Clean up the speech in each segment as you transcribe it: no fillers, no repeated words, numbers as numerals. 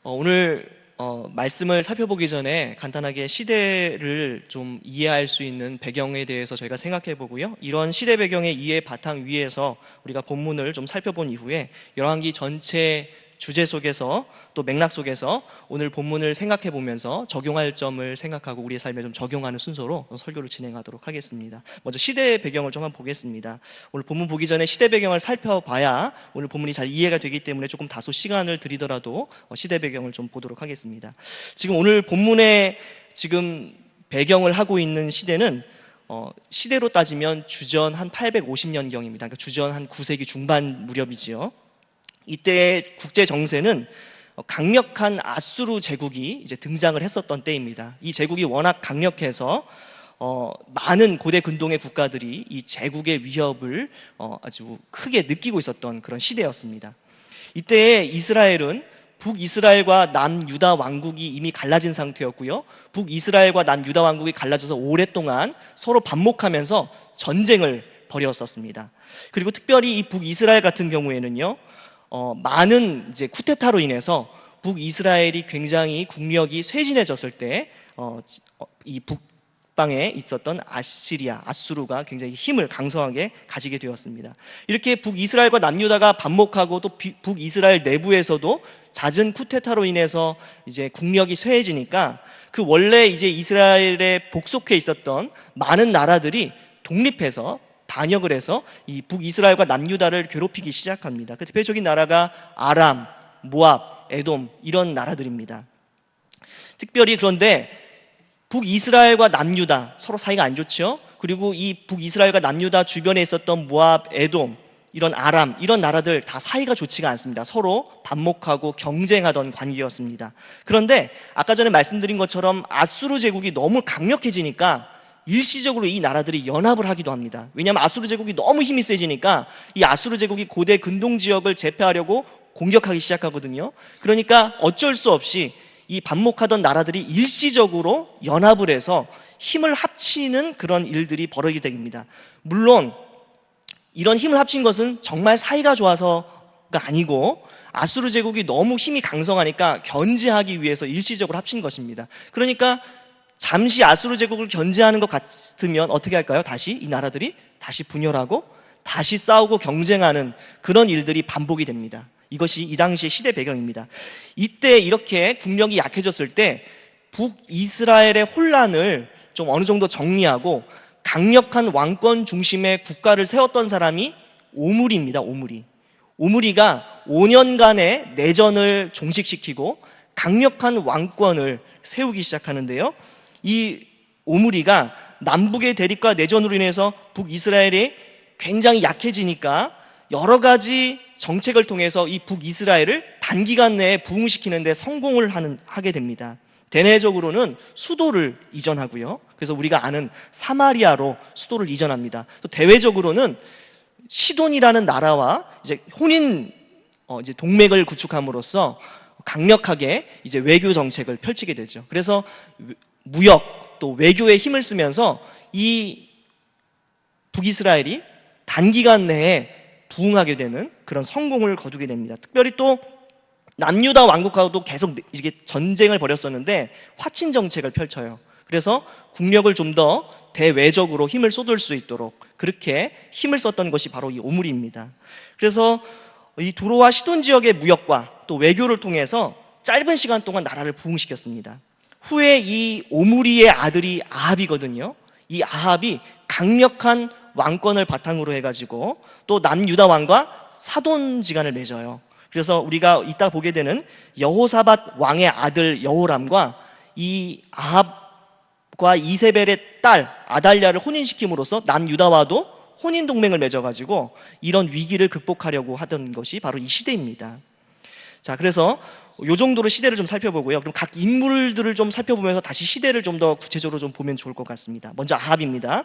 오늘 말씀을 살펴보기 전에 간단하게 시대를 좀 이해할 수 있는 배경에 대해서 저희가 생각해 보고요. 이런 시대 배경의 이해 바탕 위에서 우리가 본문을 좀 살펴본 이후에 열왕기 전체 주제 속에서 또 맥락 속에서 오늘 본문을 생각해 보면서 적용할 점을 생각하고 우리의 삶에 좀 적용하는 순서로 설교를 진행하도록 하겠습니다. 먼저 시대 배경을 좀 한번 보겠습니다. 오늘 본문 보기 전에 시대 배경을 살펴봐야 오늘 본문이 잘 이해가 되기 때문에 조금 다소 시간을 들이더라도 시대 배경을 좀 보도록 하겠습니다. 지금 오늘 본문에 지금 배경을 하고 있는 시대는 시대로 따지면 주전 한 850년경입니다. 그러니까 주전 한 9세기 중반 무렵이지요. 이때의 국제 정세는 강력한 아수르 제국이 이제 등장을 했었던 때입니다. 이 제국이 워낙 강력해서 많은 고대 근동의 국가들이 이 제국의 위협을 아주 크게 느끼고 있었던 그런 시대였습니다. 이때 이스라엘은 북이스라엘과 남유다 왕국이 이미 갈라진 상태였고요. 북이스라엘과 남유다 왕국이 갈라져서 오랫동안 서로 반목하면서 전쟁을 벌였었습니다. 그리고 특별히 이 북이스라엘 같은 경우에는요, 많은 이제 쿠데타로 인해서 북이스라엘이 굉장히 국력이 쇠진해졌을 때 이 북방에 있었던 아수르가 굉장히 힘을 강성하게 가지게 되었습니다. 이렇게 북이스라엘과 남유다가 반목하고 또 북이스라엘 내부에서도 잦은 쿠데타로 인해서 이제 국력이 쇠해지니까 그 원래 이제 이스라엘에 복속해 있었던 많은 나라들이 독립해서 반역을 해서 이 북이스라엘과 남유다를 괴롭히기 시작합니다. 그 대표적인 나라가 아람, 모압, 에돔 이런 나라들입니다. 특별히 그런데 북이스라엘과 남유다 서로 사이가 안 좋죠. 그리고 이 북이스라엘과 남유다 주변에 있었던 모압, 에돔, 이런 아람 이런 나라들 다 사이가 좋지가 않습니다. 서로 반목하고 경쟁하던 관계였습니다. 그런데 아까 전에 말씀드린 것처럼 아수르 제국이 너무 강력해지니까 일시적으로 이 나라들이 연합을 하기도 합니다. 왜냐하면 아수르 제국이 너무 힘이 세지니까 이 아수르 제국이 고대 근동 지역을 제패하려고 공격하기 시작하거든요. 그러니까 어쩔 수 없이 이 반목하던 나라들이 일시적으로 연합을 해서 힘을 합치는 그런 일들이 벌어지게 됩니다. 물론 이런 힘을 합친 것은 정말 사이가 좋아서가 아니고 아수르 제국이 너무 힘이 강성하니까 견제하기 위해서 일시적으로 합친 것입니다. 그러니까 잠시 아수르 제국을 견제하는 것 같으면 어떻게 할까요? 다시 이 나라들이 다시 분열하고 다시 싸우고 경쟁하는 그런 일들이 반복이 됩니다. 이것이 이 당시의 시대 배경입니다. 이때 이렇게 국력이 약해졌을 때 북이스라엘의 혼란을 좀 어느 정도 정리하고 강력한 왕권 중심의 국가를 세웠던 사람이 오므리입니다. 오므리가 5년간의 내전을 종식시키고 강력한 왕권을 세우기 시작하는데요. 이 오므리가 남북의 대립과 내전으로 인해서 북이스라엘이 굉장히 약해지니까 여러 가지 정책을 통해서 이 북이스라엘을 단기간 내에 부흥시키는 데 성공을 하게 됩니다. 대내적으로는 수도를 이전하고요. 그래서 우리가 아는 사마리아로 수도를 이전합니다. 또 대외적으로는 시돈이라는 나라와 이제 이제 동맹을 구축함으로써 강력하게 이제 외교 정책을 펼치게 되죠. 그래서 무역 또 외교에 힘을 쓰면서 이 북이스라엘이 단기간 내에 부흥하게 되는 그런 성공을 거두게 됩니다. 특별히 또 남유다 왕국하고도 계속 이렇게 전쟁을 벌였었는데 화친 정책을 펼쳐요. 그래서 국력을 좀 더 대외적으로 힘을 쏟을 수 있도록 그렇게 힘을 썼던 것이 바로 이 오므리입니다. 그래서 이 두로와 시돈 지역의 무역과 또 외교를 통해서 짧은 시간 동안 나라를 부흥시켰습니다. 후에 이 오므리의 아들이 아합이거든요. 이 아합이 강력한 왕권을 바탕으로 해가지고 또 남유다 왕과 사돈지간을 맺어요. 그래서 우리가 이따 보게 되는 여호사밧 왕의 아들 여호람과 이 아합과 이세벨의 딸 아달랴를 혼인시킴으로써 남유다와도 혼인 동맹을 맺어가지고 이런 위기를 극복하려고 하던 것이 바로 이 시대입니다. 자, 그래서 이 정도로 시대를 좀 살펴보고요. 그럼 각 인물들을 좀 살펴보면서 다시 시대를 좀 더 구체적으로 좀 보면 좋을 것 같습니다. 먼저 아합입니다.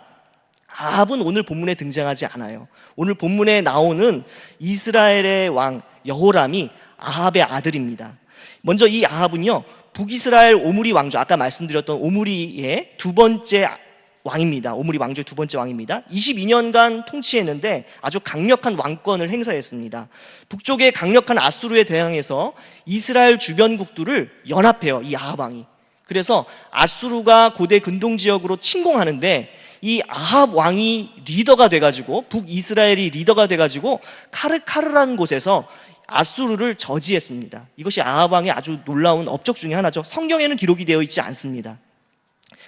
아합은 오늘 본문에 등장하지 않아요. 오늘 본문에 나오는 이스라엘의 왕 여호람이 아합의 아들입니다. 먼저 이 아합은요, 북이스라엘 오므리 왕조, 아까 말씀드렸던 오므리의 두 번째 왕입니다. 오므리 왕조의 두 번째 왕입니다. 22년간 통치했는데 아주 강력한 왕권을 행사했습니다. 북쪽의 강력한 아수르에 대항해서 이스라엘 주변국들을 연합해요, 이 아합 왕이. 그래서 아수르가 고대 근동 지역으로 침공하는데 이 아합 왕이 리더가 돼가지고, 북이스라엘이 리더가 돼가지고 카르카르라는 곳에서 아수르를 저지했습니다. 이것이 아합 왕의 아주 놀라운 업적 중에 하나죠. 성경에는 기록이 되어 있지 않습니다.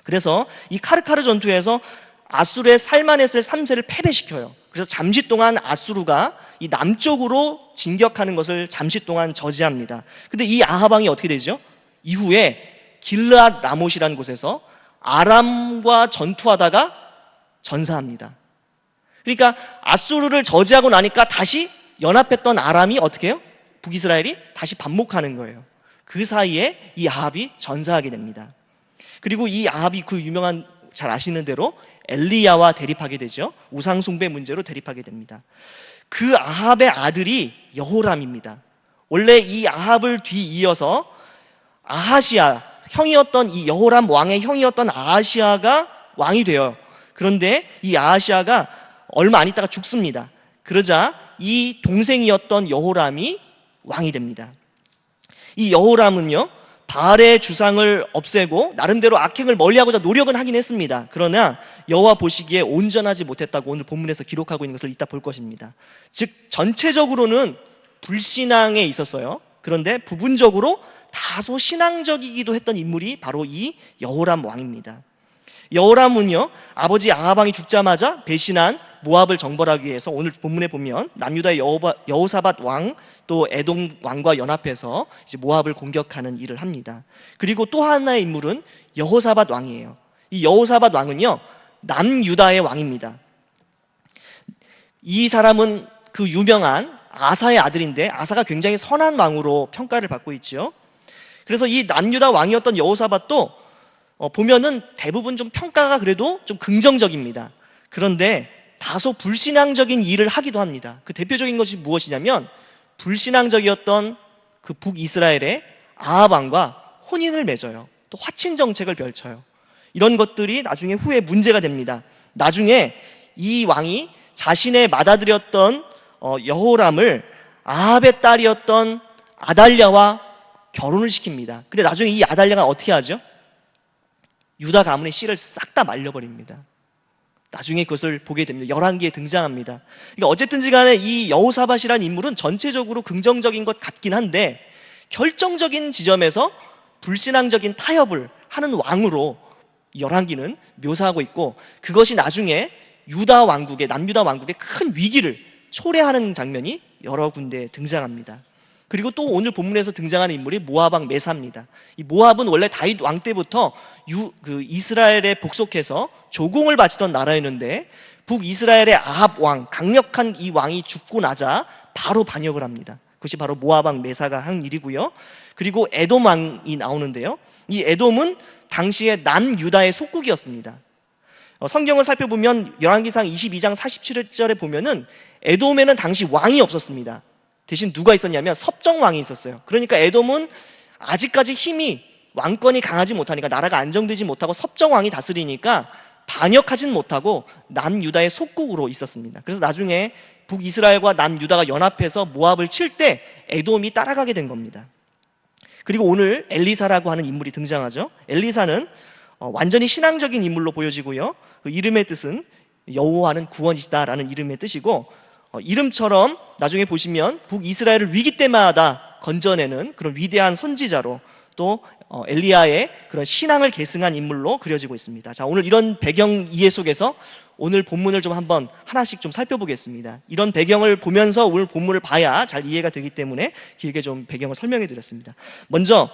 그래서 이 카르카르 전투에서 아수르의 살마네스 3세를 패배시켜요. 그래서 잠시 동안 아수르가 이 남쪽으로 진격하는 것을 잠시 동안 저지합니다. 근데 이 아합 왕이 어떻게 되죠? 이후에 길르앗 라못이라는 곳에서 아람과 전투하다가 전사합니다. 그러니까 아수르를 저지하고 나니까 다시 연합했던 아람이 어떻게 해요? 북이스라엘이 다시 반목하는 거예요. 그 사이에 이 아합이 전사하게 됩니다. 그리고 이 아합이 그 유명한, 잘 아시는 대로 엘리야와 대립하게 되죠. 우상숭배 문제로 대립하게 됩니다. 그 아합의 아들이 여호람입니다. 원래 이 아합을 뒤이어서 아하시아, 형이었던 이 여호람 왕의 형이었던 아하시아가 왕이 돼요. 그런데 이 아하시아가 얼마 안 있다가 죽습니다. 그러자 이 동생이었던 여호람이 왕이 됩니다. 이 여호람은요, 바알의 주상을 없애고 나름대로 악행을 멀리하고자 노력은 하긴 했습니다. 그러나 여호와 보시기에 온전하지 못했다고 오늘 본문에서 기록하고 있는 것을 이따 볼 것입니다. 즉 전체적으로는 불신앙에 있었어요. 그런데 부분적으로 다소 신앙적이기도 했던 인물이 바로 이 여호람 왕입니다. 여호람은요, 아버지 아합 왕이 죽자마자 배신한 모압을 정벌하기 위해서 오늘 본문에 보면 남유다의 여호사밧 왕, 또 에돔 왕과 연합해서 이제 모압을 공격하는 일을 합니다. 그리고 또 하나의 인물은 여호사밧 왕이에요. 이 여호사밧 왕은요, 남유다의 왕입니다. 이 사람은 그 유명한 아사의 아들인데 아사가 굉장히 선한 왕으로 평가를 받고 있죠. 그래서 이 남유다 왕이었던 여호사밧도 보면은 대부분 좀 평가가 그래도 좀 긍정적입니다. 그런데 다소 불신앙적인 일을 하기도 합니다. 그 대표적인 것이 무엇이냐면 불신앙적이었던 그 북이스라엘의 아합 왕과 혼인을 맺어요. 또 화친 정책을 펼쳐요. 이런 것들이 나중에 후에 문제가 됩니다. 나중에 이 왕이 자신의 맏아들이었던 여호람을 아합의 딸이었던 아달랴와 결혼을 시킵니다. 근데 나중에 이 아달랴가 어떻게 하죠? 유다 가문의 씨를 싹 다 말려버립니다. 나중에 그것을 보게 됩니다. 열왕기에 등장합니다. 그러니까 어쨌든지 간에 이 여호사밧이라는 인물은 전체적으로 긍정적인 것 같긴 한데 결정적인 지점에서 불신앙적인 타협을 하는 왕으로 열왕기는 묘사하고 있고, 그것이 나중에 유다 왕국의, 남유다 왕국의 큰 위기를 초래하는 장면이 여러 군데 등장합니다. 그리고 또 오늘 본문에서 등장하는 인물이 모압 왕 메사입니다. 이 모압은 원래 다윗 왕 때부터 이스라엘에 복속해서 조공을 바치던 나라였는데 북이스라엘의 아합 왕, 강력한 이 왕이 죽고 나자 바로 반역을 합니다. 그것이 바로 모압 왕 메사가 한 일이고요. 그리고 에돔 왕이 나오는데요, 이 에돔은 당시에 남유다의 속국이었습니다. 성경을 살펴보면 열왕기상 22장 47절에 보면은 에돔에는 당시 왕이 없었습니다. 대신 누가 있었냐면 섭정왕이 있었어요. 그러니까 에돔은 아직까지 힘이, 왕권이 강하지 못하니까, 나라가 안정되지 못하고 섭정왕이 다스리니까 반역하진 못하고 남유다의 속국으로 있었습니다. 그래서 나중에 북이스라엘과 남유다가 연합해서 모압을 칠 때 에돔이 따라가게 된 겁니다. 그리고 오늘 엘리사라고 하는 인물이 등장하죠. 엘리사는 완전히 신앙적인 인물로 보여지고요, 그 이름의 뜻은 여호와는 구원이시다라는 이름의 뜻이고, 이름처럼 나중에 보시면 북이스라엘을 위기 때마다 건져내는 그런 위대한 선지자로, 또 엘리야의 그런 신앙을 계승한 인물로 그려지고 있습니다. 자, 오늘 이런 배경 이해 속에서 오늘 본문을 좀 한번 하나씩 좀 살펴보겠습니다. 이런 배경을 보면서 오늘 본문을 봐야 잘 이해가 되기 때문에 길게 좀 배경을 설명해 드렸습니다. 먼저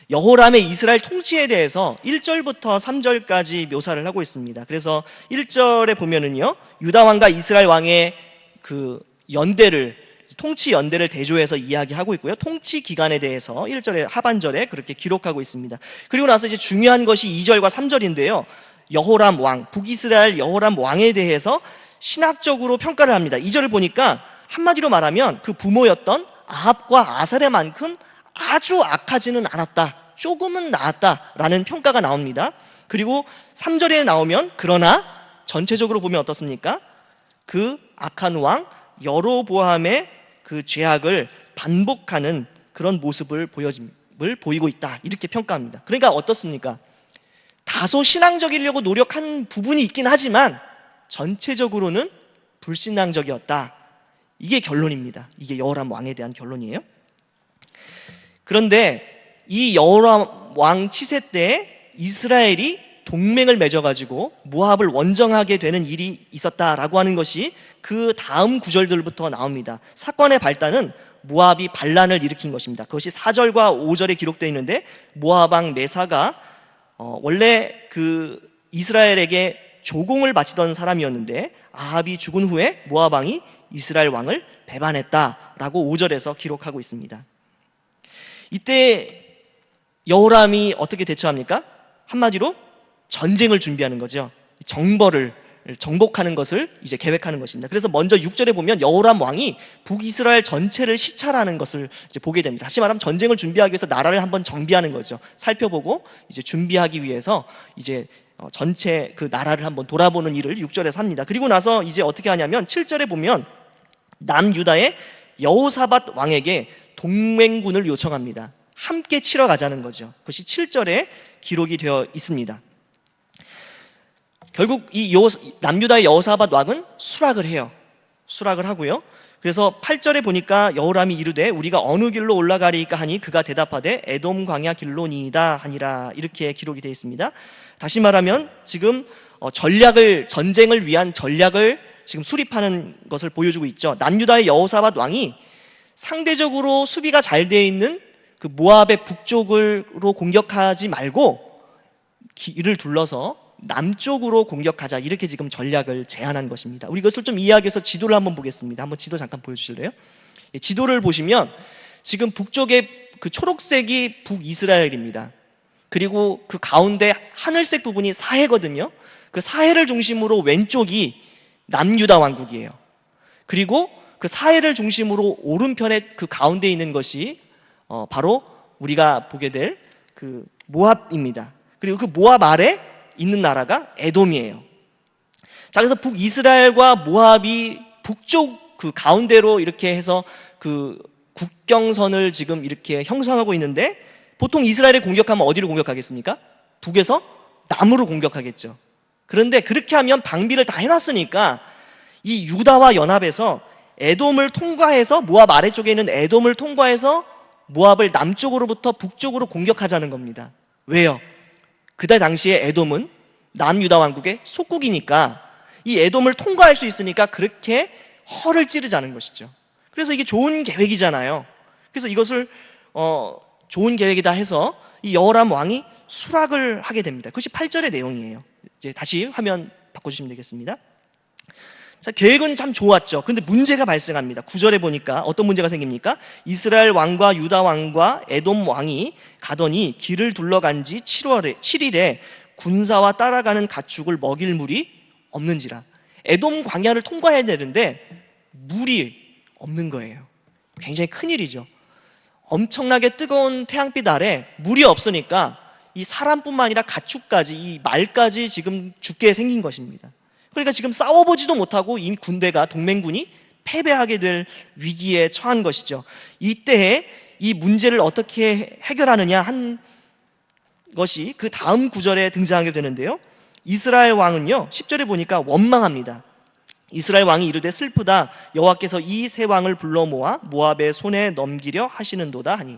여호람의 이스라엘 통치에 대해서 1절부터 3절까지 묘사를 하고 있습니다. 그래서 1절에 보면은요, 유다 왕과 이스라엘 왕의 그 연대를, 통치 연대를 대조해서 이야기하고 있고요, 통치 기간에 대해서 1절의 하반절에 그렇게 기록하고 있습니다. 그리고 나서 이제 중요한 것이 2절과 3절인데요, 여호람 왕, 북이스라엘 여호람 왕에 대해서 신학적으로 평가를 합니다. 2절을 보니까 한마디로 말하면 그 부모였던 아합과 아사랴만큼 아주 악하지는 않았다, 조금은 나았다라는 평가가 나옵니다. 그리고 3절에 나오면 그러나 전체적으로 보면 어떻습니까? 그 악한 왕 여로보암의 그 죄악을 반복하는 그런 모습을 보이고 있다, 이렇게 평가합니다. 그러니까 어떻습니까? 다소 신앙적이려고 노력한 부분이 있긴 하지만 전체적으로는 불신앙적이었다, 이게 결론입니다. 이게 여호람 왕에 대한 결론이에요. 그런데 이 여호람 왕 치세 때 이스라엘이 동맹을 맺어가지고 모압을 원정하게 되는 일이 있었다라고 하는 것이 그 다음 구절들부터 나옵니다. 사건의 발단은 모압이 반란을 일으킨 것입니다. 그것이 4절과 5절에 기록되어 있는데, 모압 왕 메사가 원래 그 이스라엘에게 조공을 바치던 사람이었는데 아합이 죽은 후에 모압 왕이 이스라엘 왕을 배반했다라고 5절에서 기록하고 있습니다. 이때 여호람이 어떻게 대처합니까? 한마디로 전쟁을 준비하는 거죠. 정복하는 것을 이제 계획하는 것입니다. 그래서 먼저 6절에 보면 여호람 왕이 북이스라엘 전체를 시찰하는 것을 이제 보게 됩니다. 다시 말하면 전쟁을 준비하기 위해서 나라를 한번 정비하는 거죠. 살펴보고 이제 준비하기 위해서 이제 전체 그 나라를 한번 돌아보는 일을 6절에서 합니다. 그리고 나서 이제 어떻게 하냐면 7절에 보면 남유다의 여호사밧 왕에게 동맹군을 요청합니다. 함께 치러 가자는 거죠. 그것이 7절에 기록이 되어 있습니다. 결국 이 남유다의 여호사밧 왕은 수락을 해요. 수락을 하고요. 그래서 8절에 보니까 여호람이 이르되 우리가 어느 길로 올라가리까 하니 그가 대답하되 에돔 광야 길로니이다 하니라, 이렇게 기록이 되어 있습니다. 다시 말하면 지금 전쟁을 위한 전략을 지금 수립하는 것을 보여주고 있죠. 남유다의 여호사밧 왕이 상대적으로 수비가 잘 되어 있는 그 모압의 북쪽으로 공격하지 말고 길을 둘러서 남쪽으로 공격하자, 이렇게 지금 전략을 제안한 것입니다. 우리 이것을 좀 이해하기 위해서 지도를 한번 보겠습니다. 한번 지도 잠깐 보여주실래요? 지도를 보시면 지금 북쪽에 그 초록색이 북이스라엘입니다. 그리고 그 가운데 하늘색 부분이 사해거든요. 그 사해를 중심으로 왼쪽이 남유다 왕국이에요. 그리고 그 사해를 중심으로 오른편에 그 가운데 있는 것이 바로 우리가 보게 될 그 모압입니다. 그리고 그 모압 아래 있는 나라가 에돔이에요. 자, 그래서 북이스라엘과 모압이 북쪽 그 가운데로 이렇게 해서 그 국경선을 지금 이렇게 형성하고 있는데, 보통 이스라엘이 공격하면 어디로 공격하겠습니까? 북에서 남으로 공격하겠죠. 그런데 그렇게 하면 방비를 다 해놨으니까 이 유다와 연합해서 에돔을 통과해서, 모압 아래쪽에 있는 에돔을 통과해서 모압을 남쪽으로부터 북쪽으로 공격하자는 겁니다. 왜요? 그때 당시에 에돔은 남유다 왕국의 속국이니까 이 에돔을 통과할 수 있으니까 그렇게 허를 찌르자는 것이죠. 그래서 이게 좋은 계획이잖아요. 그래서 이것을 좋은 계획이다 해서 이 여호람 왕이 수락을 하게 됩니다. 그것이 8절의 내용이에요. 이제 다시 화면 바꿔주시면 되겠습니다. 자, 계획은 참 좋았죠. 그런데 문제가 발생합니다. 9절에 보니까 어떤 문제가 생깁니까? 이스라엘 왕과 유다 왕과 에돔 왕이 가더니 길을 둘러간 지 7일에 군사와 따라가는 가축을 먹일 물이 없는지라. 에돔 광야를 통과해야 되는데 물이 없는 거예요. 굉장히 큰일이죠. 엄청나게 뜨거운 태양빛 아래 물이 없으니까 이 사람뿐만 아니라 가축까지, 이 말까지 지금 죽게 생긴 것입니다. 그러니까 지금 싸워보지도 못하고 이미 군대가, 동맹군이 패배하게 될 위기에 처한 것이죠. 이때에 이 문제를 어떻게 해결하느냐 한 것이 그 다음 구절에 등장하게 되는데요. 이스라엘 왕은요, 10절에 보니까 원망합니다. 이스라엘 왕이 이르되 슬프다, 여호와께서 이 세 왕을 불러 모아 모압의 손에 넘기려 하시는도다 하니.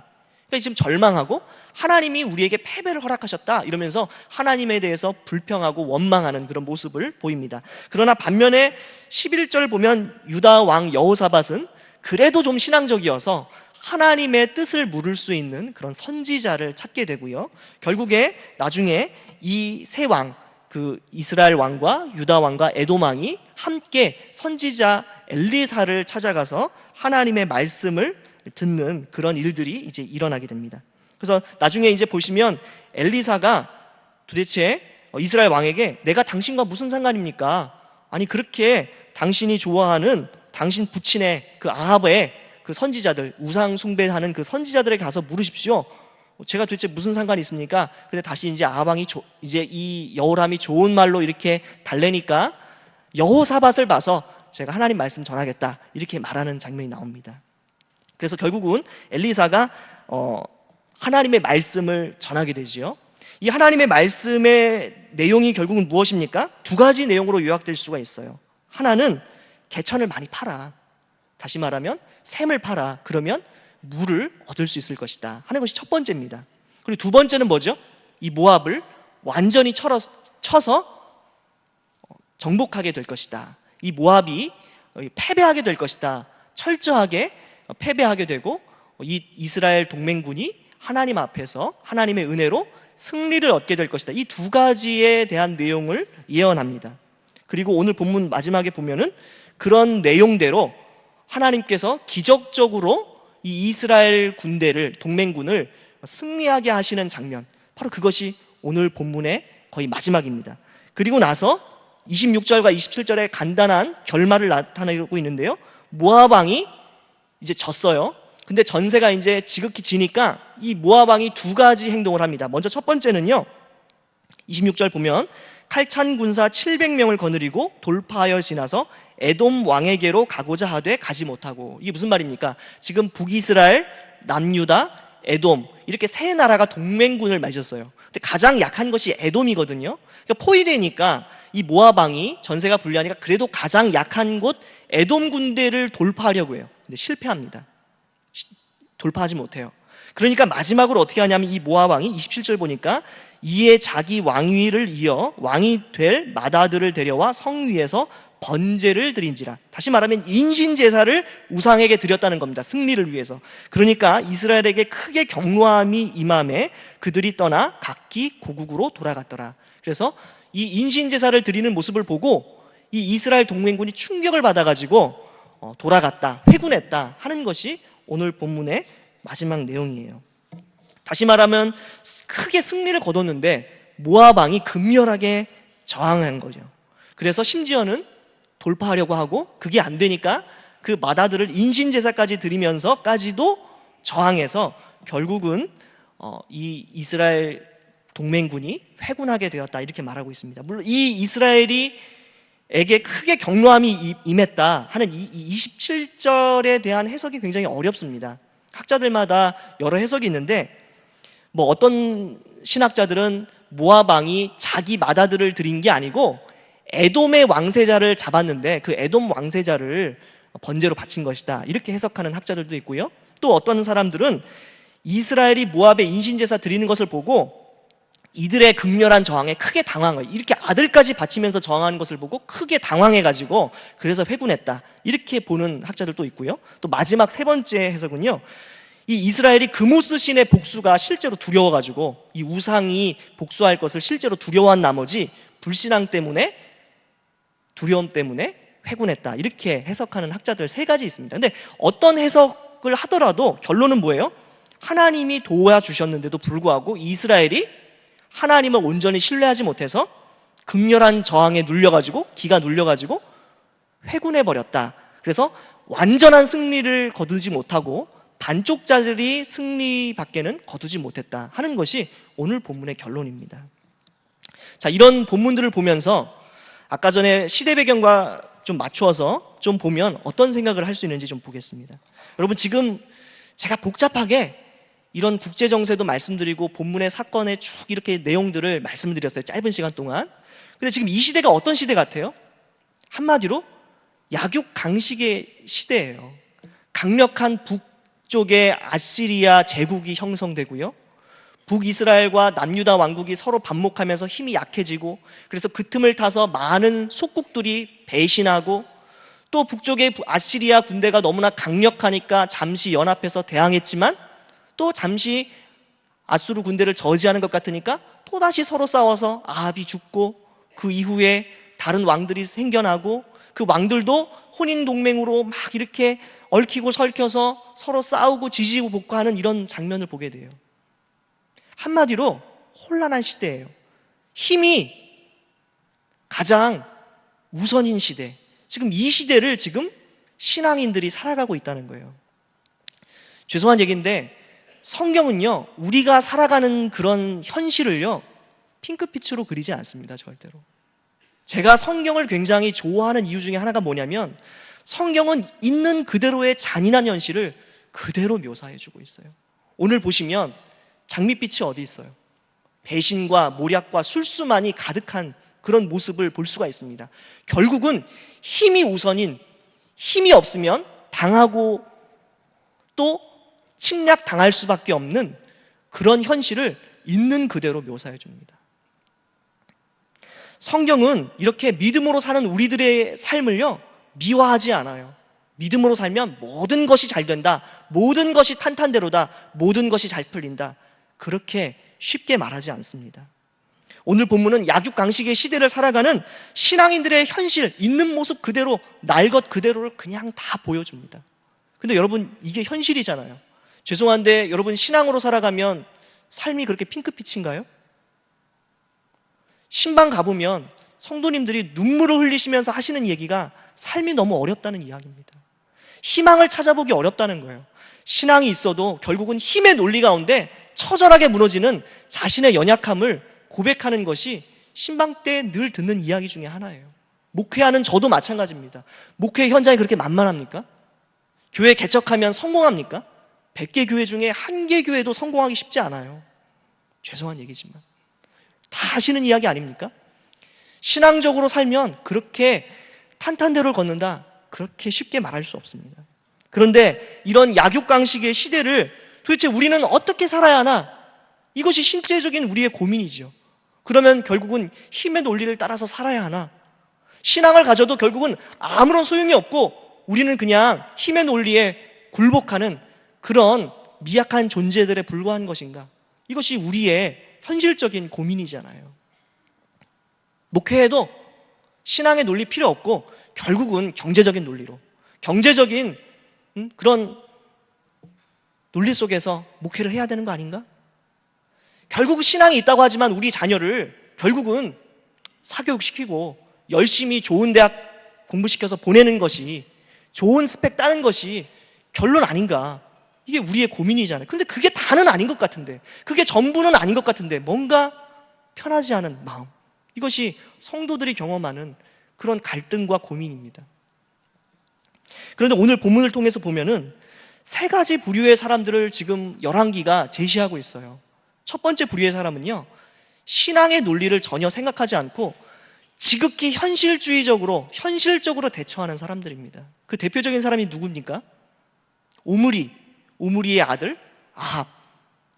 그러니까 지금 절망하고 하나님이 우리에게 패배를 허락하셨다 이러면서 하나님에 대해서 불평하고 원망하는 그런 모습을 보입니다. 그러나 반면에 11절 보면 유다 왕 여호사밧은 그래도 좀 신앙적이어서 하나님의 뜻을 물을 수 있는 그런 선지자를 찾게 되고요. 결국에 나중에 이 세 왕, 그 이스라엘 왕과 유다 왕과 에돔 왕이 함께 선지자 엘리사를 찾아가서 하나님의 말씀을 듣는 그런 일들이 이제 일어나게 됩니다. 그래서 나중에 이제 보시면 엘리사가 도대체 이스라엘 왕에게 내가 당신과 무슨 상관입니까? 아니 그렇게 당신이 좋아하는 당신 부친의 그 아합의 그 선지자들, 우상 숭배하는 그 선지자들에게 가서 물으십시오. 제가 도대체 무슨 상관이 있습니까? 근데 다시 이제 아합왕이 이제 이 여호람이 좋은 말로 이렇게 달래니까 여호사밧을 봐서 제가 하나님 말씀 전하겠다 이렇게 말하는 장면이 나옵니다. 그래서 결국은 엘리사가 하나님의 말씀을 전하게 되지요. 이 하나님의 말씀의 내용이 결국은 무엇입니까? 두 가지 내용으로 요약될 수가 있어요. 하나는 개천을 많이 팔아. 다시 말하면 샘을 팔아. 그러면 물을 얻을 수 있을 것이다 하는 것이 첫 번째입니다. 그리고 두 번째는 뭐죠? 이 모압을 완전히 쳐서 정복하게 될 것이다. 이 모압이 패배하게 될 것이다. 철저하게 패배하게 되고 이 이스라엘 동맹군이 하나님 앞에서 하나님의 은혜로 승리를 얻게 될 것이다. 이 두 가지에 대한 내용을 예언합니다. 그리고 오늘 본문 마지막에 보면은 그런 내용대로 하나님께서 기적적으로 이 이스라엘 군대를, 동맹군을 승리하게 하시는 장면, 바로 그것이 오늘 본문의 거의 마지막입니다. 그리고 나서 26절과 27절에 간단한 결말을 나타내고 있는데요, 모압 왕이 이제 졌어요. 근데 전세가 이제 지극히 지니까 이 모압 왕이 두 가지 행동을 합니다. 먼저 첫 번째는요, 26절 보면 칼찬 군사 700명을 거느리고 돌파하여 지나서 에돔 왕에게로 가고자 하되 가지 못하고. 이게 무슨 말입니까? 지금 북이스라엘, 남유다, 에돔 이렇게 세 나라가 동맹군을 맺었어요. 근데 가장 약한 것이 에돔이거든요. 그러니까 포위되니까 이 모압 왕이 전세가 불리하니까 그래도 가장 약한 곳 에돔 군대를 돌파하려고 해요. 근데 실패합니다. 돌파하지 못해요. 그러니까 마지막으로 어떻게 하냐면 이 모압 왕이 27절 보니까 이에 자기 왕위를 이어 왕이 될 맏아들을 데려와 성 위에서 번제를 드린지라. 다시 말하면 인신제사를 우상에게 드렸다는 겁니다. 승리를 위해서. 그러니까 이스라엘에게 크게 경노함이 임함에 그들이 떠나 각기 고국으로 돌아갔더라. 그래서 이 인신제사를 드리는 모습을 보고 이 이스라엘 동맹군이 충격을 받아가지고 돌아갔다, 회군했다 하는 것이 오늘 본문의 마지막 내용이에요. 다시 말하면 크게 승리를 거뒀는데 모압 왕이 극렬하게 저항한 거죠. 그래서 심지어는 돌파하려고 하고 그게 안 되니까 그 맏아들을 인신제사까지 드리면서까지도 저항해서 결국은 이 이스라엘 동맹군이 회군하게 되었다 이렇게 말하고 있습니다. 물론 이 이스라엘에게 크게 경노함이 임했다 하는 이 27절에 대한 해석이 굉장히 어렵습니다. 학자들마다 여러 해석이 있는데 뭐 어떤 신학자들은 모압 왕이 자기 맏아들을 드린 게 아니고 에돔의 왕세자를 잡았는데 그 에돔 왕세자를 번제로 바친 것이다 이렇게 해석하는 학자들도 있고요. 또 어떤 사람들은 이스라엘이 모압의 인신제사 드리는 것을 보고 이들의 극렬한 저항에 크게 당황해요. 이렇게 아들까지 바치면서 저항하는 것을 보고 크게 당황해가지고 그래서 회군했다 이렇게 보는 학자들도 있고요. 또 마지막 세 번째 해석은요, 이 이스라엘이 그모스 신의 복수가 실제로 두려워가지고 이 우상이 복수할 것을 실제로 두려워한 나머지 불신앙 때문에, 두려움 때문에 회군했다 이렇게 해석하는 학자들 세 가지 있습니다. 근데 어떤 해석을 하더라도 결론은 뭐예요? 하나님이 도와주셨는데도 불구하고 이스라엘이 하나님을 온전히 신뢰하지 못해서 극렬한 저항에 눌려가지고 기가 눌려가지고 회군해버렸다. 그래서 완전한 승리를 거두지 못하고 반쪽짜리 승리밖에는 거두지 못했다 하는 것이 오늘 본문의 결론입니다. 자, 이런 본문들을 보면서 아까 전에 시대 배경과 좀 맞추어서 좀 보면 어떤 생각을 할 수 있는지 좀 보겠습니다. 여러분, 지금 제가 복잡하게 이런 국제정세도 말씀드리고 본문의 사건의 쭉 이렇게 내용들을 말씀드렸어요. 짧은 시간 동안. 근데 지금 이 시대가 어떤 시대 같아요? 한마디로 약육강식의 시대예요. 강력한 북쪽의 아시리아 제국이 형성되고요, 북이스라엘과 남유다 왕국이 서로 반목하면서 힘이 약해지고, 그래서 그 틈을 타서 많은 속국들이 배신하고, 또 북쪽의 아시리아 군대가 너무나 강력하니까 잠시 연합해서 대항했지만 또 잠시 아수르 군대를 저지하는 것 같으니까 또다시 서로 싸워서 아합이 죽고 그 이후에 다른 왕들이 생겨나고 그 왕들도 혼인동맹으로 막 이렇게 얽히고 설켜서 서로 싸우고 지지고 볶고하는 이런 장면을 보게 돼요. 한마디로 혼란한 시대예요. 힘이 가장 우선인 시대, 지금 이 시대를 지금 신앙인들이 살아가고 있다는 거예요. 죄송한 얘기인데 성경은요, 우리가 살아가는 그런 현실을요, 핑크빛으로 그리지 않습니다, 절대로. 제가 성경을 굉장히 좋아하는 이유 중에 하나가 뭐냐면, 성경은 있는 그대로의 잔인한 현실을 그대로 묘사해주고 있어요. 오늘 보시면 장밋빛이 어디 있어요? 배신과 모략과 술수만이 가득한 그런 모습을 볼 수가 있습니다. 결국은 힘이 우선인, 힘이 없으면 당하고 또 침략당할 수밖에 없는 그런 현실을 있는 그대로 묘사해 줍니다. 성경은 이렇게 믿음으로 사는 우리들의 삶을요, 미화하지 않아요. 믿음으로 살면 모든 것이 잘 된다, 모든 것이 탄탄대로다, 모든 것이 잘 풀린다, 그렇게 쉽게 말하지 않습니다. 오늘 본문은 약육강식의 시대를 살아가는 신앙인들의 현실, 있는 모습 그대로, 날 것 그대로를 그냥 다 보여줍니다. 근데 여러분, 이게 현실이잖아요. 죄송한데 여러분, 신앙으로 살아가면 삶이 그렇게 핑크빛인가요? 신방 가보면 성도님들이 눈물을 흘리시면서 하시는 얘기가 삶이 너무 어렵다는 이야기입니다. 희망을 찾아보기 어렵다는 거예요. 신앙이 있어도 결국은 힘의 논리 가운데 처절하게 무너지는 자신의 연약함을 고백하는 것이 신방 때 늘 듣는 이야기 중에 하나예요. 목회하는 저도 마찬가지입니다. 목회 현장이 그렇게 만만합니까? 교회 개척하면 성공합니까? 100개 교회 중에 1개 교회도 성공하기 쉽지 않아요. 죄송한 얘기지만 다 하시는 이야기 아닙니까? 신앙적으로 살면 그렇게 탄탄대로를 걷는다, 그렇게 쉽게 말할 수 없습니다. 그런데 이런 약육강식의 시대를 도대체 우리는 어떻게 살아야 하나? 이것이 실제적인 우리의 고민이죠. 그러면 결국은 힘의 논리를 따라서 살아야 하나? 신앙을 가져도 결국은 아무런 소용이 없고 우리는 그냥 힘의 논리에 굴복하는 그런 미약한 존재들에 불과한 것인가? 이것이 우리의 현실적인 고민이잖아요. 목회에도 신앙의 논리 필요 없고 결국은 경제적인 논리로, 경제적인 그런 논리 속에서 목회를 해야 되는 거 아닌가? 결국 신앙이 있다고 하지만 우리 자녀를 결국은 사교육시키고 열심히 좋은 대학 공부시켜서 보내는 것이, 좋은 스펙 따는 것이 결론 아닌가? 이게 우리의 고민이잖아요. 그런데 그게 다는 아닌 것 같은데, 그게 전부는 아닌 것 같은데 뭔가 편하지 않은 마음, 이것이 성도들이 경험하는 그런 갈등과 고민입니다. 그런데 오늘 본문을 통해서 보면은 세 가지 부류의 사람들을 지금 열왕기가 제시하고 있어요. 첫 번째 부류의 사람은요, 신앙의 논리를 전혀 생각하지 않고 지극히 현실적으로 대처하는 사람들입니다. 그 대표적인 사람이 누굽니까? 오므리의 아들 아합,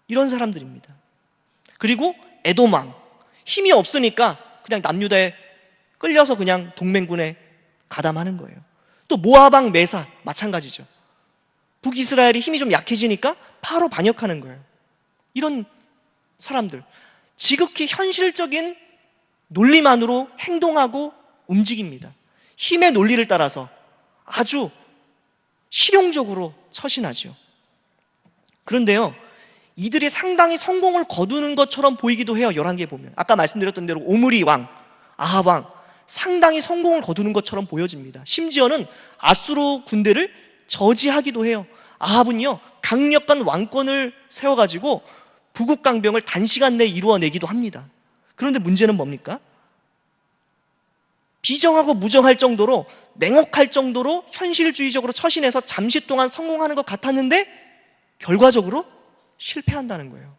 이런 사람들입니다. 그리고 에돔 왕, 힘이 없으니까 그냥 남유다에 끌려서 그냥 동맹군에 가담하는 거예요. 또 모압 왕 메사, 마찬가지죠. 북이스라엘이 힘이 좀 약해지니까 바로 반역하는 거예요. 이런 사람들, 지극히 현실적인 논리만으로 행동하고 움직입니다. 힘의 논리를 따라서 아주 실용적으로 처신하죠. 그런데요, 이들이 상당히 성공을 거두는 것처럼 보이기도 해요. 11개 보면 아까 말씀드렸던 대로 오므리 왕, 아합 왕, 상당히 성공을 거두는 것처럼 보여집니다. 심지어는 아수르 군대를 저지하기도 해요. 아합은요, 강력한 왕권을 세워가지고 부국강병을 단시간 내에 이루어내기도 합니다. 그런데 문제는 뭡니까? 비정하고 무정할 정도로, 냉혹할 정도로 현실주의적으로 처신해서 잠시 동안 성공하는 것 같았는데 결과적으로 실패한다는 거예요.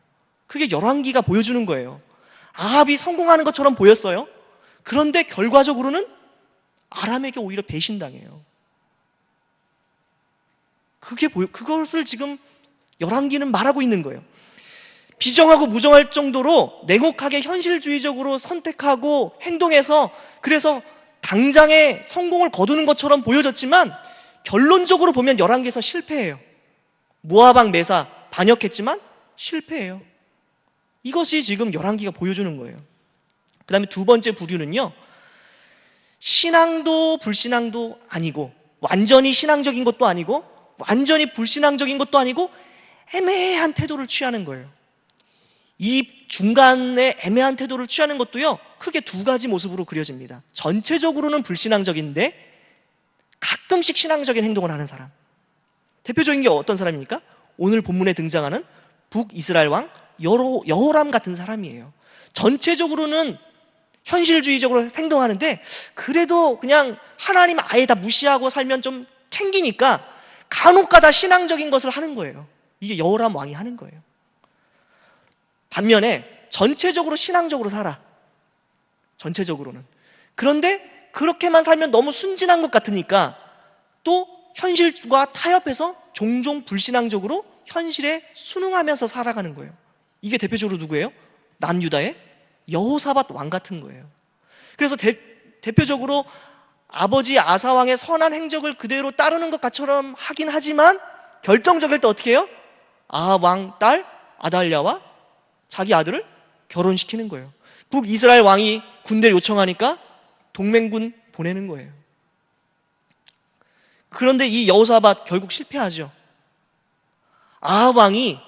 그게 열왕기가 보여주는 거예요. 아합이 성공하는 것처럼 보였어요. 그런데 결과적으로는 아람에게 오히려 배신당해요. 그것을 지금 열왕기는 말하고 있는 거예요. 비정하고 무정할 정도로 냉혹하게 현실주의적으로 선택하고 행동해서, 그래서 당장의 성공을 거두는 것처럼 보여졌지만 결론적으로 보면 열왕기에서 실패해요. 모압 왕 메사 반역했지만 실패해요. 이것이 지금 열왕기가 보여주는 거예요. 그 다음에 두 번째 부류는요, 신앙도 불신앙도 아니고, 완전히 신앙적인 것도 아니고 완전히 불신앙적인 것도 아니고 애매한 태도를 취하는 거예요. 이 중간에 애매한 태도를 취하는 것도요, 크게 두 가지 모습으로 그려집니다. 전체적으로는 불신앙적인데 가끔씩 신앙적인 행동을 하는 사람. 대표적인 게 어떤 사람입니까? 오늘 본문에 등장하는 북이스라엘 왕 여호람 같은 사람이에요. 전체적으로는 현실주의적으로 행동하는데 그래도 그냥 하나님 아예 다 무시하고 살면 좀 캥기니까 간혹가다 신앙적인 것을 하는 거예요. 이게 여호람 왕이 하는 거예요. 반면에 전체적으로 신앙적으로 살아. 전체적으로는. 그런데 그렇게만 살면 너무 순진한 것 같으니까 또 현실과 타협해서 종종 불신앙적으로 현실에 순응하면서 살아가는 거예요. 이게 대표적으로 누구예요? 남유다의 여호사밧 왕 같은 거예요. 그래서 대표적으로 아버지 아사 왕의 선한 행적을 그대로 따르는 것처럼 하긴 하지만 결정적일 때 어떻게 해요? 아합 왕 딸 아달랴와 자기 아들을 결혼시키는 거예요. 북이스라엘 왕이 군대를 요청하니까 동맹군 보내는 거예요. 그런데 이 여호사밧 결국 실패하죠. 아합 왕이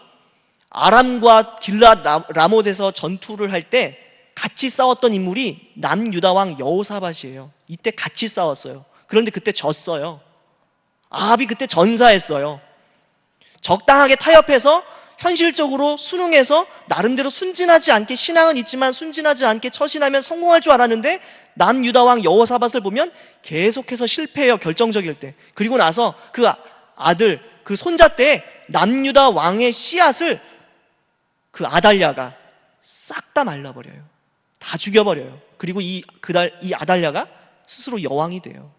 아람과 길랏 라못에서 전투를 할 때 같이 싸웠던 인물이 남유다 왕 여호사밧이에요. 이때 같이 싸웠어요. 그런데 그때 졌어요. 아합이 그때 전사했어요. 적당하게 타협해서 현실적으로 순응해서 나름대로 순진하지 않게, 신앙은 있지만 순진하지 않게 처신하면 성공할 줄 알았는데 남유다 왕 여호사밧을 보면 계속해서 실패해요. 결정적일 때. 그리고 나서 그 아들, 그 손자 때 남유다 왕의 씨앗을 그 아달랴가 싹 다 말라버려요. 다 죽여버려요. 그리고 이 아달랴가 스스로 여왕이 돼요.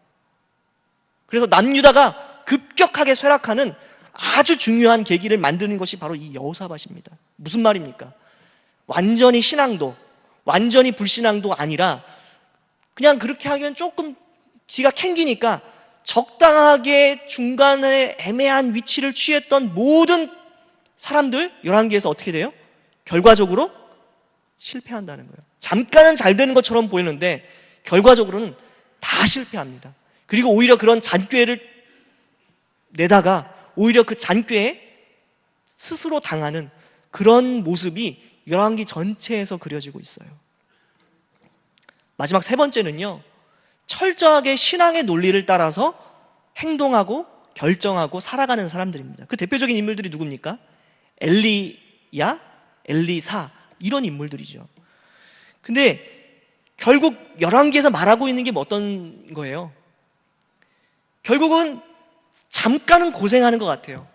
그래서 남유다가 급격하게 쇠락하는 아주 중요한 계기를 만드는 것이 바로 이 여호사밧입니다. 무슨 말입니까? 완전히 신앙도, 완전히 불신앙도 아니라 그냥 그렇게 하면 조금 뒤가 캥기니까 적당하게 중간에 애매한 위치를 취했던 모든 사람들, 11개에서 어떻게 돼요? 결과적으로 실패한다는 거예요. 잠깐은 잘 되는 것처럼 보이는데 결과적으로는 다 실패합니다. 그리고 오히려 그런 잔꾀를 내다가 오히려 그 잔꾀에 스스로 당하는 그런 모습이 열왕기 전체에서 그려지고 있어요. 마지막 세 번째는요, 철저하게 신앙의 논리를 따라서 행동하고 결정하고 살아가는 사람들입니다. 그 대표적인 인물들이 누굽니까? 엘리야, 엘리사, 이런 인물들이죠. 근데 결국 열왕기에서 말하고 있는 게 어떤 거예요? 결국은 잠깐은 고생하는 것 같아요.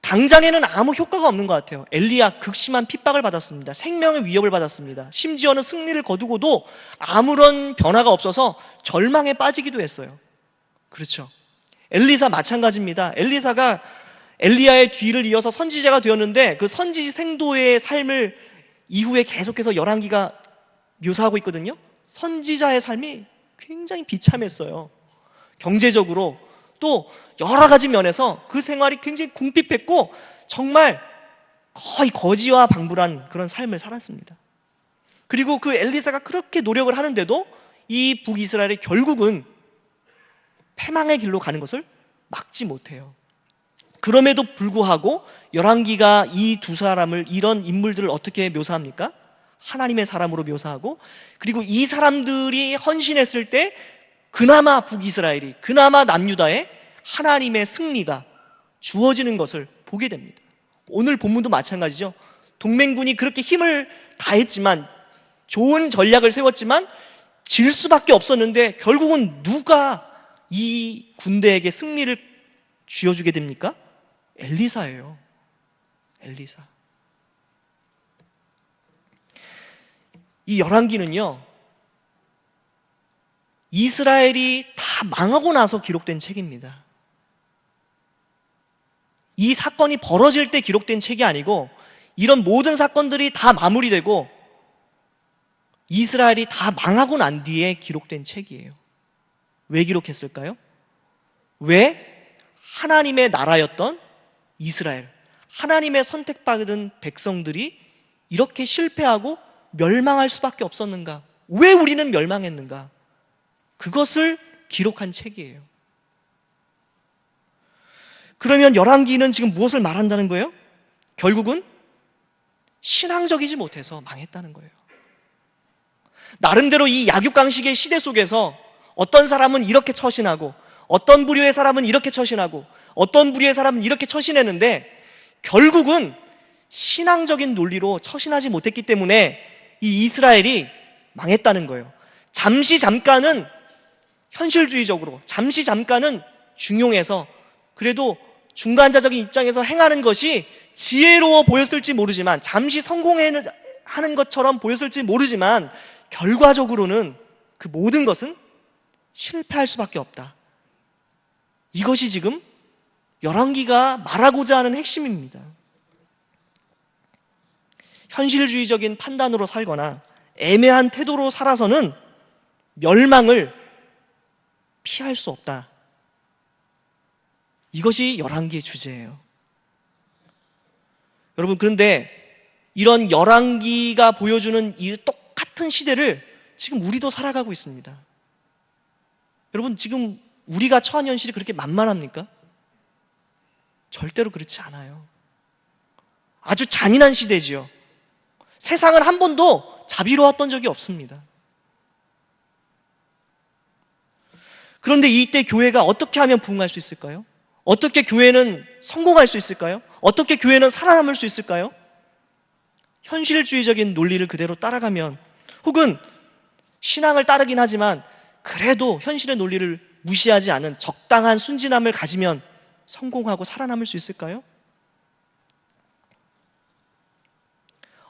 당장에는 아무 효과가 없는 것 같아요. 엘리야 극심한 핍박을 받았습니다. 생명의 위협을 받았습니다. 심지어는 승리를 거두고도 아무런 변화가 없어서 절망에 빠지기도 했어요. 그렇죠. 엘리사 마찬가지입니다. 엘리사가 엘리야의 뒤를 이어서 선지자가 되었는데 그 선지 생도의 삶을 이후에 계속해서 열왕기가 묘사하고 있거든요. 선지자의 삶이 굉장히 비참했어요. 경제적으로 또 여러 가지 면에서 그 생활이 굉장히 궁핍했고 정말 거의 거지와 방불한 그런 삶을 살았습니다. 그리고 그 엘리사가 그렇게 노력을 하는데도 이 북이스라엘이 결국은 패망의 길로 가는 것을 막지 못해요. 그럼에도 불구하고 열왕기가 이 두 사람을, 이런 인물들을 어떻게 묘사합니까? 하나님의 사람으로 묘사하고, 그리고 이 사람들이 헌신했을 때 그나마 북이스라엘이, 그나마 남유다에 하나님의 승리가 주어지는 것을 보게 됩니다. 오늘 본문도 마찬가지죠. 동맹군이 그렇게 힘을 다했지만, 좋은 전략을 세웠지만 질 수밖에 없었는데 결국은 누가 이 군대에게 승리를 쥐어주게 됩니까? 엘리사예요. 엘리사. 이 열왕기는요, 이스라엘이 다 망하고 나서 기록된 책입니다. 이 사건이 벌어질 때 기록된 책이 아니고 이런 모든 사건들이 다 마무리되고 이스라엘이 다 망하고 난 뒤에 기록된 책이에요. 왜 기록했을까요? 왜 하나님의 나라였던 이스라엘, 하나님의 선택받은 백성들이 이렇게 실패하고 멸망할 수밖에 없었는가? 왜 우리는 멸망했는가? 그것을 기록한 책이에요. 그러면 열왕기는 지금 무엇을 말한다는 거예요? 결국은 신앙적이지 못해서 망했다는 거예요. 나름대로 이 약육강식의 시대 속에서 어떤 사람은 이렇게 처신하고 어떤 부류의 사람은 이렇게 처신하고 어떤 부류의 사람은 이렇게 처신했는데 결국은 신앙적인 논리로 처신하지 못했기 때문에 이 이스라엘이 망했다는 거예요. 잠시 잠깐은 현실주의적으로, 잠시 잠깐은 중용해서 그래도 중간자적인 입장에서 행하는 것이 지혜로워 보였을지 모르지만, 잠시 성공하는 것처럼 보였을지 모르지만, 결과적으로는 그 모든 것은 실패할 수밖에 없다. 이것이 지금 열왕기가 말하고자 하는 핵심입니다. 현실주의적인 판단으로 살거나 애매한 태도로 살아서는 멸망을 피할 수 없다. 이것이 열왕기의 주제예요. 여러분, 그런데 이런 열왕기가 보여주는 이 똑같은 시대를 지금 우리도 살아가고 있습니다. 여러분, 지금 우리가 처한 현실이 그렇게 만만합니까? 절대로 그렇지 않아요. 아주 잔인한 시대지요. 세상은 한 번도 자비로웠던 적이 없습니다. 그런데 이때 교회가 어떻게 하면 부흥할 수 있을까요? 어떻게 교회는 성공할 수 있을까요? 어떻게 교회는 살아남을 수 있을까요? 현실주의적인 논리를 그대로 따라가면, 혹은 신앙을 따르긴 하지만 그래도 현실의 논리를 무시하지 않은 적당한 순진함을 가지면 성공하고 살아남을 수 있을까요?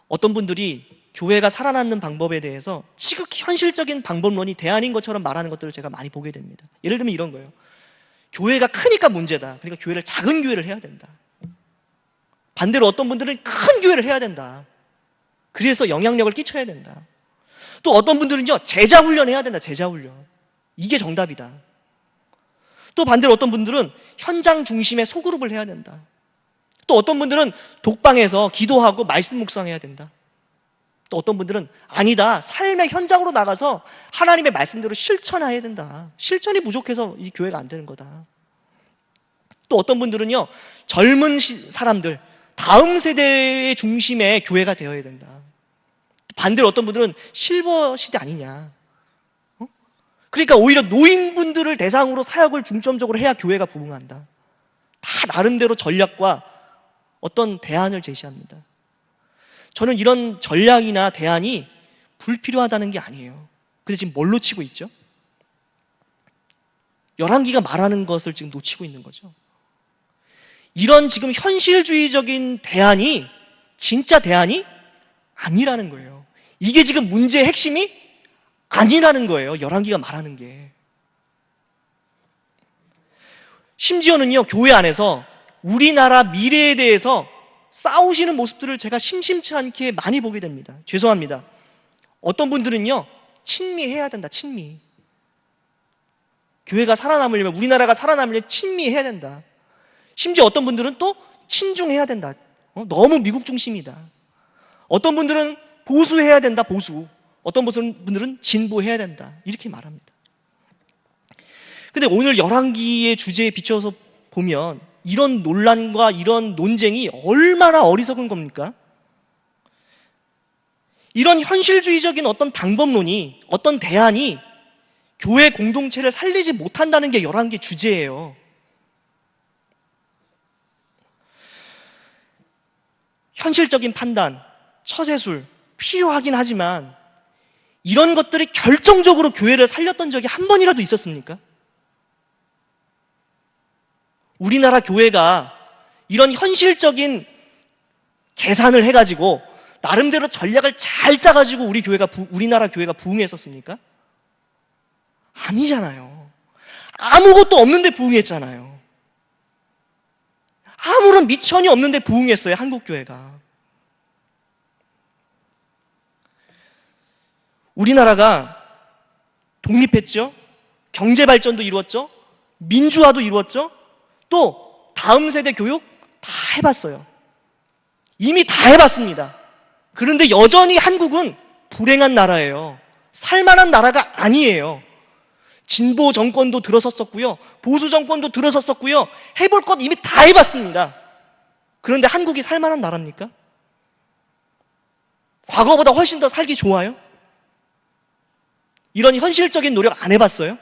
어떤 분들이 교회가 살아남는 방법에 대해서 지극히 현실적인 방법론이 대안인 것처럼 말하는 것들을 제가 많이 보게 됩니다. 예를 들면 이런 거예요. 교회가 크니까 문제다. 그러니까 교회를 작은 교회를 해야 된다. 반대로 어떤 분들은 큰 교회를 해야 된다. 그래서 영향력을 끼쳐야 된다. 또 어떤 분들은요, 제자 훈련해야 된다. 제자 훈련. 이게 정답이다. 또 반대로 어떤 분들은 현장 중심의 소그룹을 해야 된다. 또 어떤 분들은 독방에서 기도하고 말씀 묵상해야 된다. 또 어떤 분들은 아니다, 삶의 현장으로 나가서 하나님의 말씀대로 실천해야 된다. 실천이 부족해서 이 교회가 안 되는 거다. 또 어떤 분들은요, 젊은 사람들, 다음 세대의 중심의 교회가 되어야 된다. 반대로 어떤 분들은 실버 시대 아니냐, 그러니까 오히려 노인분들을 대상으로 사역을 중점적으로 해야 교회가 부흥한다. 다 나름대로 전략과 어떤 대안을 제시합니다. 저는 이런 전략이나 대안이 불필요하다는 게 아니에요. 근데 지금 뭘 놓치고 있죠? 열왕기가 말하는 것을 지금 놓치고 있는 거죠. 이런 지금 현실주의적인 대안이 진짜 대안이 아니라는 거예요. 이게 지금 문제의 핵심이 아니라는 거예요. 열왕기가 말하는 게. 심지어는요, 교회 안에서 우리나라 미래에 대해서 싸우시는 모습들을 제가 심심치 않게 많이 보게 됩니다. 죄송합니다. 어떤 분들은요, 친미해야 된다. 친미. 교회가 살아남으려면, 우리나라가 살아남으려면 친미해야 된다. 심지어 어떤 분들은 또 친중해야 된다. 너무 미국 중심이다. 어떤 분들은 보수해야 된다. 보수. 어떤 분들은 진보해야 된다. 이렇게 말합니다. 근데 오늘 열왕기의 주제에 비춰서 보면 이런 논란과 이런 논쟁이 얼마나 어리석은 겁니까? 이런 현실주의적인 어떤 방법론이, 어떤 대안이 교회 공동체를 살리지 못한다는 게 열왕기의 주제예요. 현실적인 판단, 처세술 필요하긴 하지만 이런 것들이 결정적으로 교회를 살렸던 적이 한 번이라도 있었습니까? 우리나라 교회가 이런 현실적인 계산을 해가지고 나름대로 전략을 잘 짜가지고 우리나라 교회가 부흥했었습니까? 아니잖아요. 아무것도 없는데 부흥했잖아요. 아무런 미천이 없는데 부흥했어요, 한국 교회가. 우리나라가 독립했죠. 경제 발전도 이루었죠. 민주화도 이루었죠. 또 다음 세대 교육 다 해봤어요. 이미 다 해봤습니다. 그런데 여전히 한국은 불행한 나라예요. 살만한 나라가 아니에요. 진보 정권도 들어섰었고요, 보수 정권도 들어섰었고요, 해볼 것 이미 다 해봤습니다. 그런데 한국이 살만한 나라입니까? 과거보다 훨씬 더 살기 좋아요? 이런 현실적인 노력 안 해봤어요?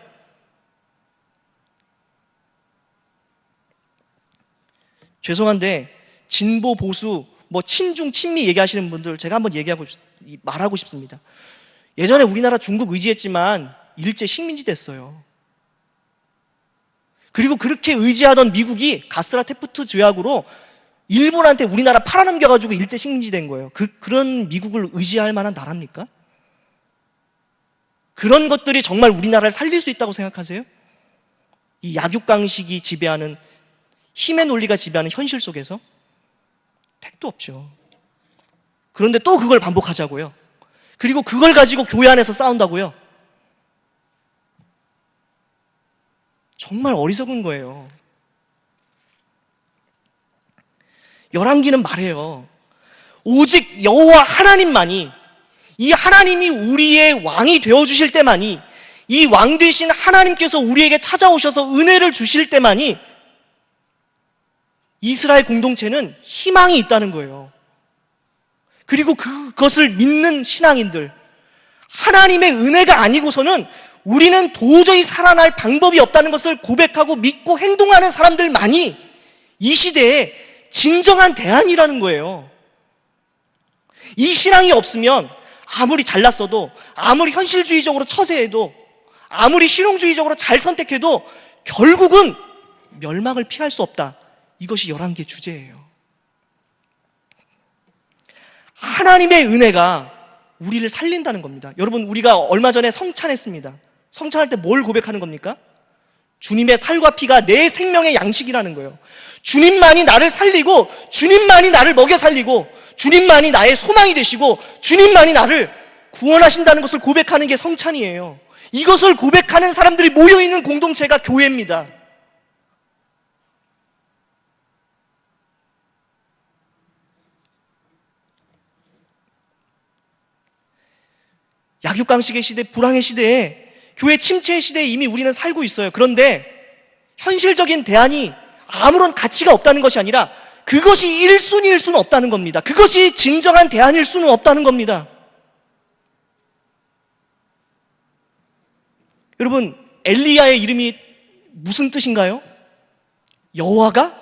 죄송한데 진보, 보수, 뭐 친중, 친미 얘기하시는 분들 제가 한번 말하고 싶습니다. 예전에 우리나라 중국 의지했지만 일제 식민지 됐어요. 그리고 그렇게 의지하던 미국이 가스라 테프트 조약으로 일본한테 우리나라 팔아넘겨가지고 일제 식민지 된 거예요. 그런 미국을 의지할 만한 나라입니까? 그런 것들이 정말 우리나라를 살릴 수 있다고 생각하세요? 이 약육강식이 지배하는, 힘의 논리가 지배하는 현실 속에서? 택도 없죠. 그런데 또 그걸 반복하자고요. 그리고 그걸 가지고 교회 안에서 싸운다고요. 정말 어리석은 거예요. 열왕기는 말해요. 오직 여호와 하나님만이, 이 하나님이 우리의 왕이 되어주실 때만이, 이 왕 되신 하나님께서 우리에게 찾아오셔서 은혜를 주실 때만이 이스라엘 공동체는 희망이 있다는 거예요. 그리고 그것을 믿는 신앙인들, 하나님의 은혜가 아니고서는 우리는 도저히 살아날 방법이 없다는 것을 고백하고 믿고 행동하는 사람들만이 이 시대에 진정한 대안이라는 거예요. 이 신앙이 없으면 아무리 잘났어도, 아무리 현실주의적으로 처세해도, 아무리 실용주의적으로 잘 선택해도 결국은 멸망을 피할 수 없다. 이것이 열왕기의 주제예요. 하나님의 은혜가 우리를 살린다는 겁니다. 여러분, 우리가 얼마 전에 성찬했습니다. 성찬할 때 뭘 고백하는 겁니까? 주님의 살과 피가 내 생명의 양식이라는 거예요. 주님만이 나를 살리고, 주님만이 나를 먹여 살리고, 주님만이 나의 소망이 되시고, 주님만이 나를 구원하신다는 것을 고백하는 게 성찬이에요. 이것을 고백하는 사람들이 모여있는 공동체가 교회입니다. 약육강식의 시대, 불황의 시대에, 교회 침체의 시대에 이미 우리는 살고 있어요. 그런데 현실적인 대안이 아무런 가치가 없다는 것이 아니라 그것이 1순위일 수는 없다는 겁니다. 그것이 진정한 대안일 수는 없다는 겁니다. 여러분, 엘리야의 이름이 무슨 뜻인가요? 여호와가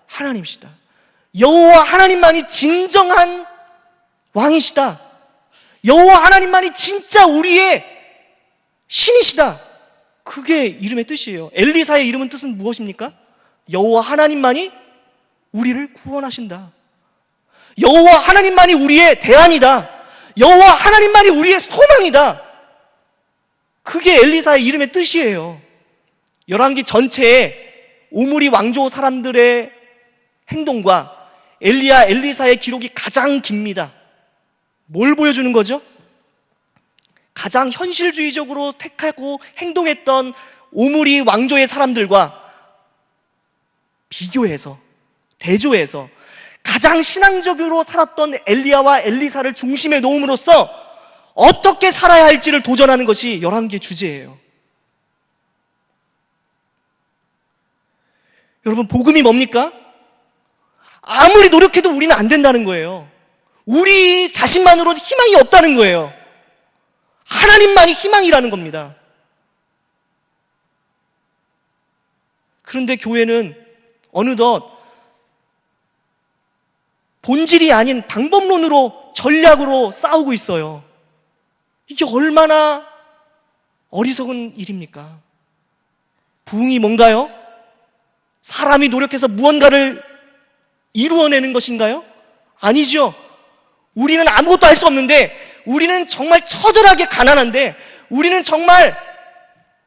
하나님이시다. 여호와 하나님만이 진정한 왕이시다. 여호와 하나님만이 진짜 우리의 신이시다. 그게 이름의 뜻이에요. 엘리사의 이름은 뜻은 무엇입니까? 여호와 하나님만이 우리를 구원하신다. 여호와 하나님만이 우리의 대안이다. 여호와 하나님만이 우리의 소망이다. 그게 엘리사의 이름의 뜻이에요. 열왕기 전체에 오므리 왕조 사람들의 행동과 엘리사의 기록이 가장 깁니다. 뭘 보여주는 거죠? 가장 현실주의적으로 택하고 행동했던 오므리 왕조의 사람들과 비교해서, 대조해서 가장 신앙적으로 살았던 엘리야와 엘리사를 중심에 놓음으로써 어떻게 살아야 할지를 도전하는 것이 열왕기의 주제예요. 여러분, 복음이 뭡니까? 아무리 노력해도 우리는 안 된다는 거예요. 우리 자신만으로는 희망이 없다는 거예요. 하나님만이 희망이라는 겁니다. 그런데 교회는 어느덧 본질이 아닌 방법론으로, 전략으로 싸우고 있어요. 이게 얼마나 어리석은 일입니까? 부흥이 뭔가요? 사람이 노력해서 무언가를 이루어내는 것인가요? 아니죠. 우리는 아무것도 할 수 없는데, 우리는 정말 처절하게 가난한데, 우리는 정말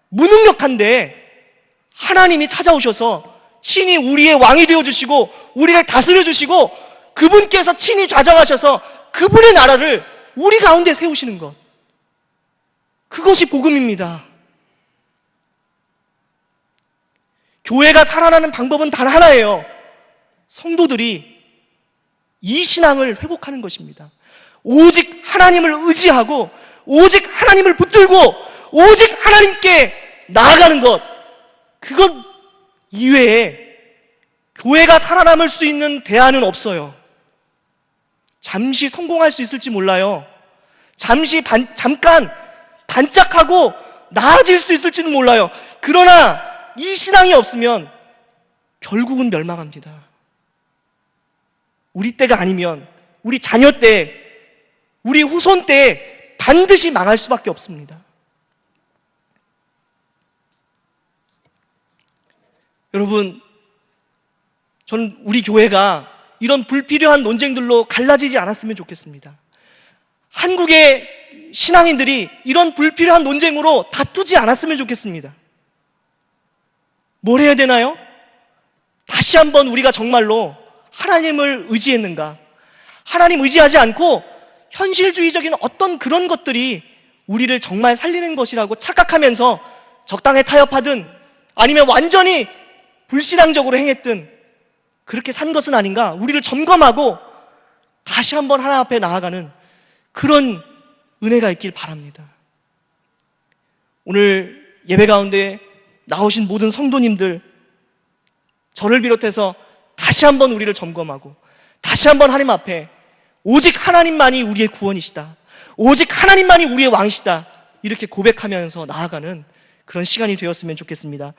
무능력한데 하나님이 찾아오셔서 친히 우리의 왕이 되어주시고 우리를 다스려주시고 그분께서 친히 좌정하셔서 그분의 나라를 우리 가운데 세우시는 것, 그것이 복음입니다. 교회가 살아나는 방법은 단 하나예요. 성도들이 이 신앙을 회복하는 것입니다. 오직 하나님을 의지하고 오직 하나님을 붙들고 오직 하나님께 나아가는 것, 그것 이외에 교회가 살아남을 수 있는 대안은 없어요. 잠시 성공할 수 있을지 몰라요. 잠깐 반짝하고 나아질 수 있을지는 몰라요. 그러나 이 신앙이 없으면 결국은 멸망합니다. 우리 때가 아니면 우리 자녀 때, 우리 후손 때 반드시 망할 수밖에 없습니다. 여러분, 저는 우리 교회가 이런 불필요한 논쟁들로 갈라지지 않았으면 좋겠습니다. 한국의 신앙인들이 이런 불필요한 논쟁으로 다투지 않았으면 좋겠습니다. 뭘 해야 되나요? 다시 한번 우리가 정말로 하나님을 의지했는가? 하나님 의지하지 않고 현실주의적인 어떤 그런 것들이 우리를 정말 살리는 것이라고 착각하면서 적당히 타협하든 아니면 완전히 불신앙적으로 행했든 그렇게 산 것은 아닌가? 우리를 점검하고 다시 한번 하나님 앞에 나아가는 그런 은혜가 있길 바랍니다. 오늘 예배 가운데 나오신 모든 성도님들, 저를 비롯해서 다시 한번 우리를 점검하고 다시 한번 하나님 앞에 오직 하나님만이 우리의 구원이시다, 오직 하나님만이 우리의 왕이시다, 이렇게 고백하면서 나아가는 그런 시간이 되었으면 좋겠습니다.